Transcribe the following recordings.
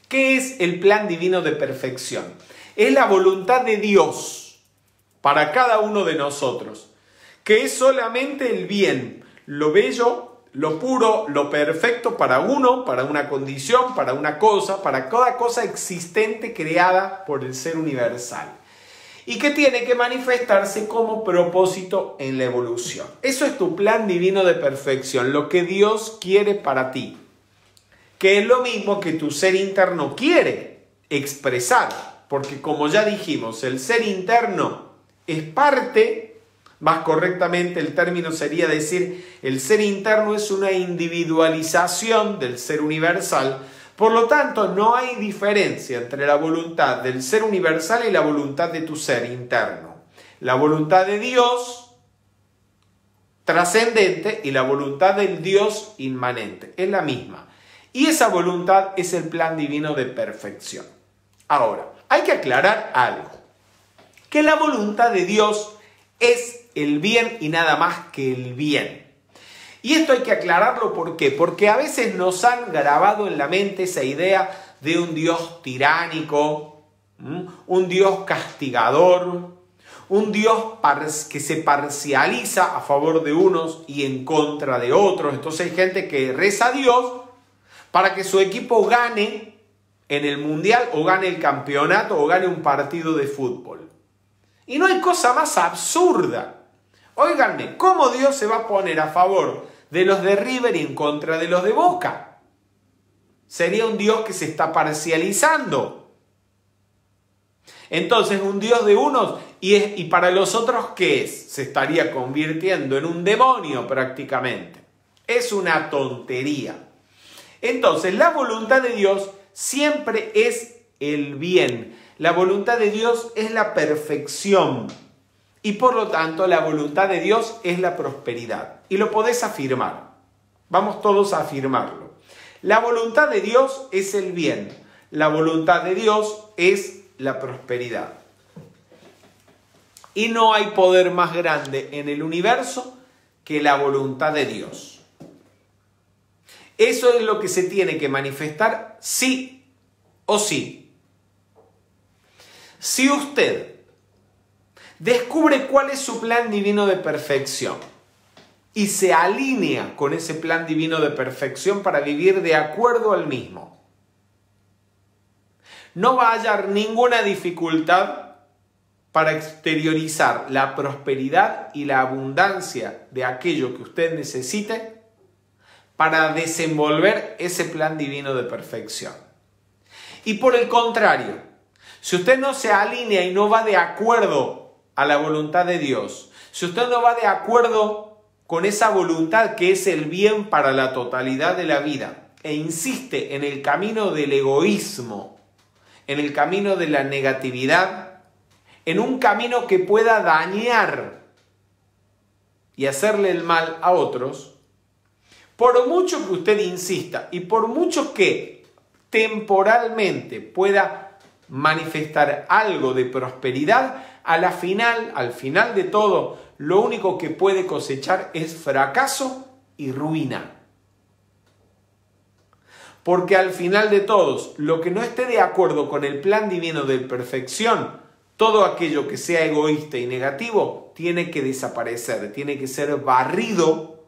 ¿Qué es el plan divino de perfección? Es la voluntad de Dios para cada uno de nosotros, que es solamente el bien, lo bello, lo puro, lo perfecto para uno, para una condición, para una cosa, para cada cosa existente creada por el ser universal. Y que tiene que manifestarse como propósito en la evolución. Eso es tu plan divino de perfección, lo que Dios quiere para ti. Que es lo mismo que tu ser interno quiere expresar. Porque como ya dijimos, el ser interno es parte, más correctamente el término sería decir, el ser interno es una individualización del ser universal. Por lo tanto, no hay diferencia entre la voluntad del ser universal y la voluntad de tu ser interno. La voluntad de Dios trascendente y la voluntad del Dios inmanente es la misma. Y esa voluntad es el plan divino de perfección. Ahora, hay que aclarar algo. Que la voluntad de Dios es el bien y nada más que el bien. Y esto hay que aclararlo, ¿por qué? Porque a veces nos han grabado en la mente esa idea de un Dios tiránico, un Dios castigador, un Dios que se parcializa a favor de unos y en contra de otros. Entonces hay gente que reza a Dios para que su equipo gane en el mundial o gane el campeonato o gane un partido de fútbol. Y no hay cosa más absurda. Óiganme, ¿cómo Dios se va a poner a favor de los de River y en contra de los de Boca? Sería un Dios que se está parcializando. Entonces, un Dios de unos y para los otros, ¿qué es? Se estaría convirtiendo en un demonio prácticamente. Es una tontería. Entonces, la voluntad de Dios siempre es el bien. La voluntad de Dios es la perfección. Y por lo tanto, la voluntad de Dios es la prosperidad. Y lo podés afirmar. Vamos todos a afirmarlo. La voluntad de Dios es el bien. La voluntad de Dios es la prosperidad. Y no hay poder más grande en el universo que la voluntad de Dios. Eso es lo que se tiene que manifestar sí o sí. Si usted descubre cuál es su plan divino de perfección y se alinea con ese plan divino de perfección para vivir de acuerdo al mismo, no va a hallar ninguna dificultad para exteriorizar la prosperidad y la abundancia de aquello que usted necesite para desenvolver ese plan divino de perfección. Y por el contrario, si usted no se alinea y no va de acuerdo a la voluntad de Dios, si usted no va de acuerdo con esa voluntad que es el bien para la totalidad de la vida e insiste en el camino del egoísmo, en el camino de la negatividad, en un camino que pueda dañar y hacerle el mal a otros, por mucho que usted insista y por mucho que temporalmente pueda manifestar algo de prosperidad, al final de todo, lo único que puede cosechar es fracaso y ruina. Porque al final de todos, lo que no esté de acuerdo con el plan divino de perfección, todo aquello que sea egoísta y negativo, tiene que desaparecer, tiene que ser barrido,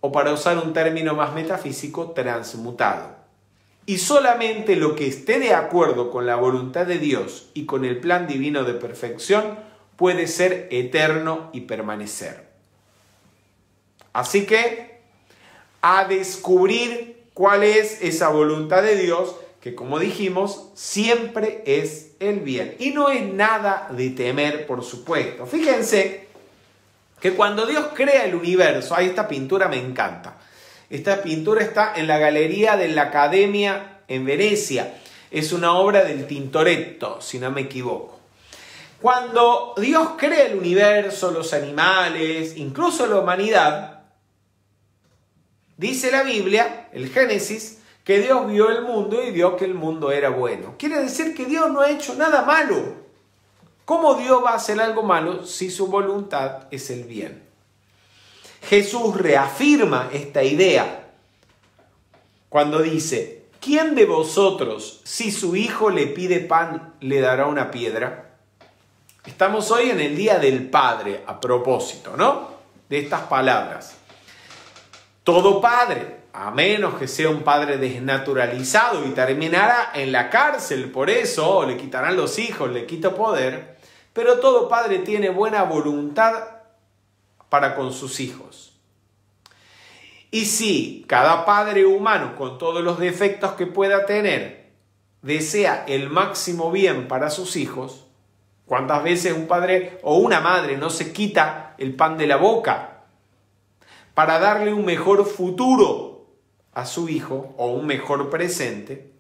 o para usar un término más metafísico, transmutado. Y solamente lo que esté de acuerdo con la voluntad de Dios y con el plan divino de perfección puede ser eterno y permanecer. Así que a descubrir cuál es esa voluntad de Dios, que como dijimos, siempre es el bien. Y no es nada de temer, por supuesto. Fíjense que cuando Dios crea el universo, esta pintura me encanta. Esta pintura está en la Galería de la Accademia en Venecia. Es una obra del Tintoretto, si no me equivoco. Cuando Dios crea el universo, los animales, incluso la humanidad, dice la Biblia, el Génesis, que Dios vio el mundo y vio que el mundo era bueno. Quiere decir que Dios no ha hecho nada malo. ¿Cómo Dios va a hacer algo malo si su voluntad es el bien? Jesús reafirma esta idea cuando dice ¿quién de vosotros, si su hijo le pide pan, le dará una piedra? Estamos hoy en el Día del Padre, a propósito, ¿no? De estas palabras. Todo padre, a menos que sea un padre desnaturalizado y terminará en la cárcel por eso, o le quitarán los hijos, le quita poder, pero todo padre tiene buena voluntad para con sus hijos. Y si cada padre humano, con todos los defectos que pueda tener, desea el máximo bien para sus hijos, ¿cuántas veces un padre o una madre no se quita el pan de la boca para darle un mejor futuro a su hijo o un mejor presente?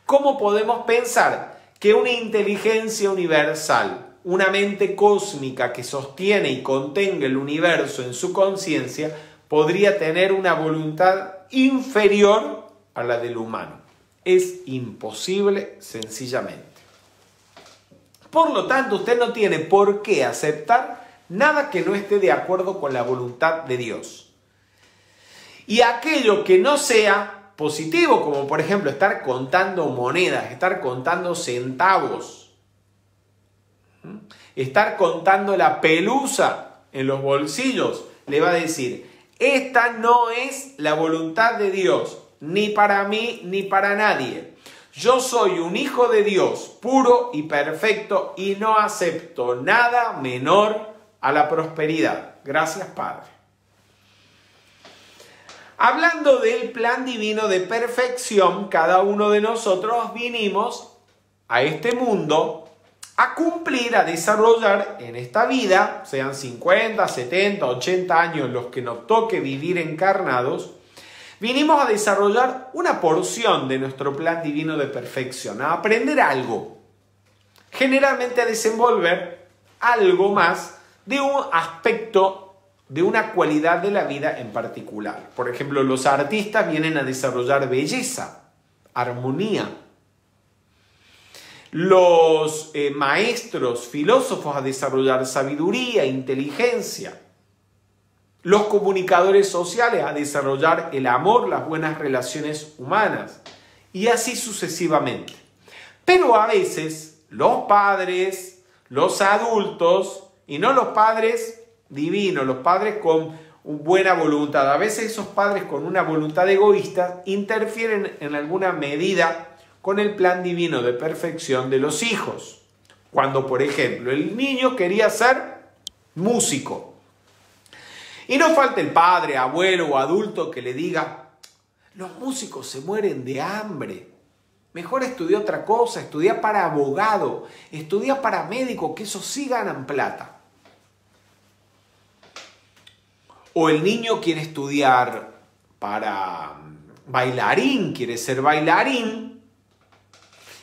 ¿Cómo podemos pensar que una inteligencia universal, una mente cósmica que sostiene y contenga el universo en su conciencia, podría tener una voluntad inferior a la del humano? Es imposible, sencillamente. Por lo tanto, usted no tiene por qué aceptar nada que no esté de acuerdo con la voluntad de Dios. Y aquello que no sea positivo, como por ejemplo estar contando monedas, estar contando centavos, estar contando la pelusa en los bolsillos, le va a decir, esta no es la voluntad de Dios, ni para mí ni para nadie. Yo soy un hijo de Dios, puro y perfecto, y no acepto nada menor a la prosperidad. Gracias, Padre. Hablando del plan divino de perfección, cada uno de nosotros vinimos a este mundo a cumplir, a desarrollar en esta vida, sean 50, 70, 80 años los que nos toque vivir encarnados, vinimos a desarrollar una porción de nuestro plan divino de perfección, a aprender algo, generalmente a desenvolver algo más de un aspecto, de una cualidad de la vida en particular. Por ejemplo, los artistas vienen a desarrollar belleza, armonía. Los maestros, filósofos a desarrollar sabiduría, inteligencia. Los comunicadores sociales a desarrollar el amor, las buenas relaciones humanas. Y así sucesivamente. Pero a veces los padres, los adultos, y no los padres divinos, los padres con buena voluntad. A veces esos padres con una voluntad egoísta interfieren en alguna medida con el plan divino de perfección de los hijos. Cuando, por ejemplo, el niño quería ser músico. Y no falta el padre, abuelo o adulto que le diga, los músicos se mueren de hambre. Mejor estudia otra cosa, estudia para abogado, estudia para médico, que esos sí ganan plata. O el niño quiere estudiar para bailarín, quiere ser bailarín,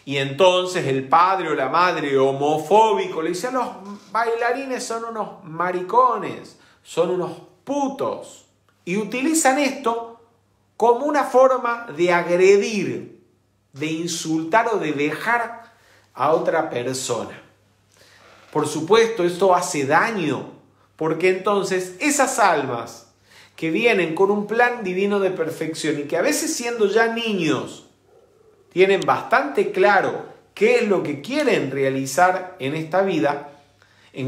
y entonces el padre o la madre homofóbico le dice, los bailarines son unos maricones, son unos putos, y utilizan esto como una forma de agredir, de insultar o de vejar a otra persona. Por supuesto, esto hace daño, porque entonces esas almas que vienen con un plan divino de perfección y que a veces siendo ya niños tienen bastante claro qué es lo que quieren realizar en esta vida,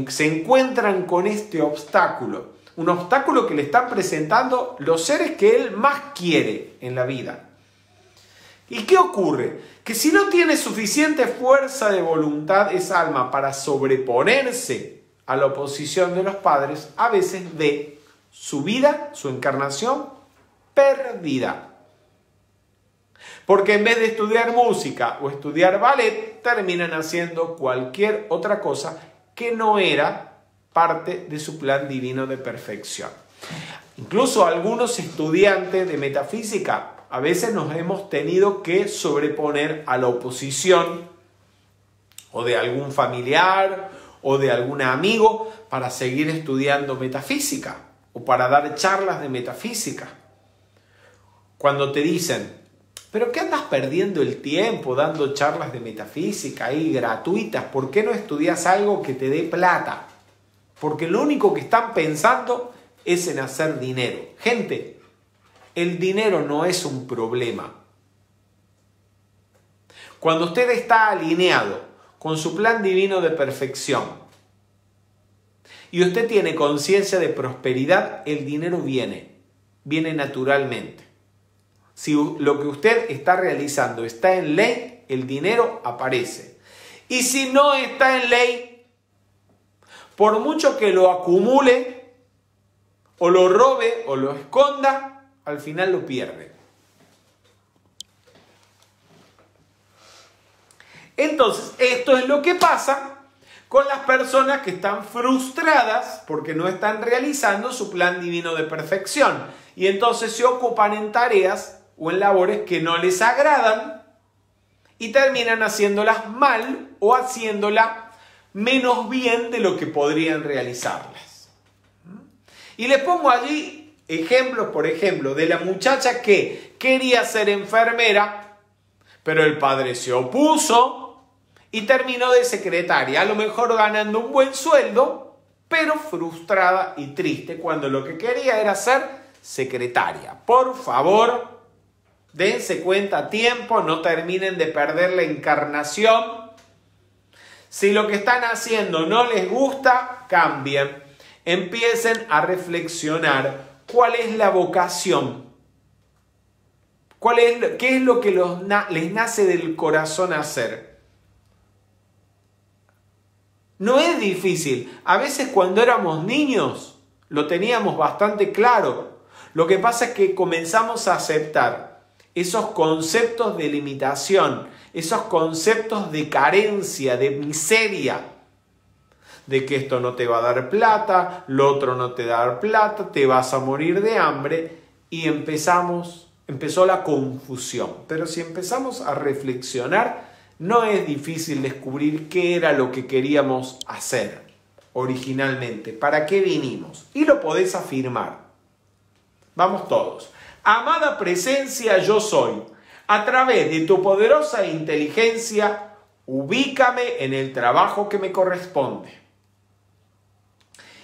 se encuentran con este obstáculo, un obstáculo que le están presentando los seres que él más quiere en la vida. ¿Y qué ocurre? Que si no tiene suficiente fuerza de voluntad esa alma para sobreponerse a la oposición de los padres, a veces ve su vida, su encarnación, perdida. Porque en vez de estudiar música o estudiar ballet, terminan haciendo cualquier otra cosa que no era parte de su plan divino de perfección. Incluso algunos estudiantes de metafísica a veces nos hemos tenido que sobreponer a la oposición o de algún familiar o de algún amigo para seguir estudiando metafísica o para dar charlas de metafísica. Cuando te dicen, ¿pero qué andas perdiendo el tiempo dando charlas de metafísica ahí gratuitas? ¿Por qué no estudias algo que te dé plata? Porque lo único que están pensando es en hacer dinero. Gente, el dinero no es un problema. Cuando usted está alineado con su plan divino de perfección y usted tiene conciencia de prosperidad, el dinero viene naturalmente. Si lo que usted está realizando está en ley, el dinero aparece. Y si no está en ley, por mucho que lo acumule, o lo robe, o lo esconda, al final lo pierde. Entonces, esto es lo que pasa con las personas que están frustradas porque no están realizando su plan divino de perfección. Y entonces se ocupan en tareas o en labores que no les agradan y terminan haciéndolas mal o haciéndolas menos bien de lo que podrían realizarlas. Y les pongo allí ejemplos, por ejemplo, de la muchacha que quería ser enfermera, pero el padre se opuso y terminó de secretaria, a lo mejor ganando un buen sueldo, pero frustrada y triste cuando lo que quería era ser secretaria. Por favor, dense cuenta a tiempo, no terminen de perder la encarnación. Si lo que están haciendo no les gusta, cambien. Empiecen a reflexionar cuál es la vocación. ¿Qué es lo que les nace del corazón hacer? No es difícil. A veces cuando éramos niños lo teníamos bastante claro. Lo que pasa es que comenzamos a aceptar esos conceptos de limitación, esos conceptos de carencia, de miseria, de que esto no te va a dar plata, lo otro no te va a dar plata, te vas a morir de hambre, y empezó la confusión. Pero si empezamos a reflexionar, no es difícil descubrir qué era lo que queríamos hacer originalmente, para qué vinimos, y lo podés afirmar. Vamos todos. Amada presencia, yo soy. A través de tu poderosa inteligencia, ubícame en el trabajo que me corresponde.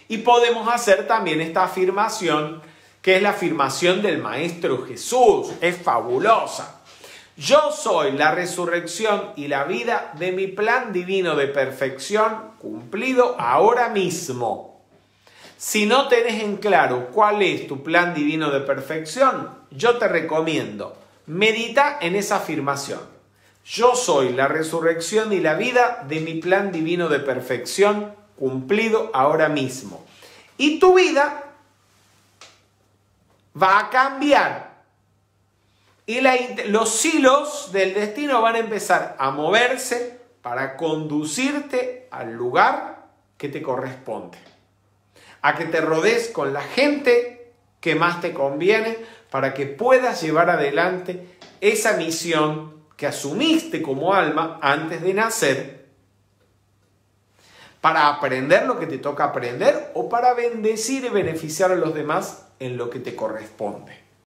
Y podemos hacer también esta afirmación, que es la afirmación del Maestro Jesús. Es fabulosa. Yo soy la resurrección y la vida de mi plan divino de perfección cumplido ahora mismo. Si no tenés en claro cuál es tu plan divino de perfección, yo te recomiendo, medita en esa afirmación. Yo soy la resurrección y la vida de mi plan divino de perfección cumplido ahora mismo. Y tu vida va a cambiar. Y los hilos del destino van a empezar a moverse para conducirte al lugar que te corresponde. A que te rodees con la gente que más te conviene para que puedas llevar adelante esa misión que asumiste como alma antes de nacer, para aprender lo que te toca aprender o para bendecir y beneficiar a los demás en lo que te corresponde.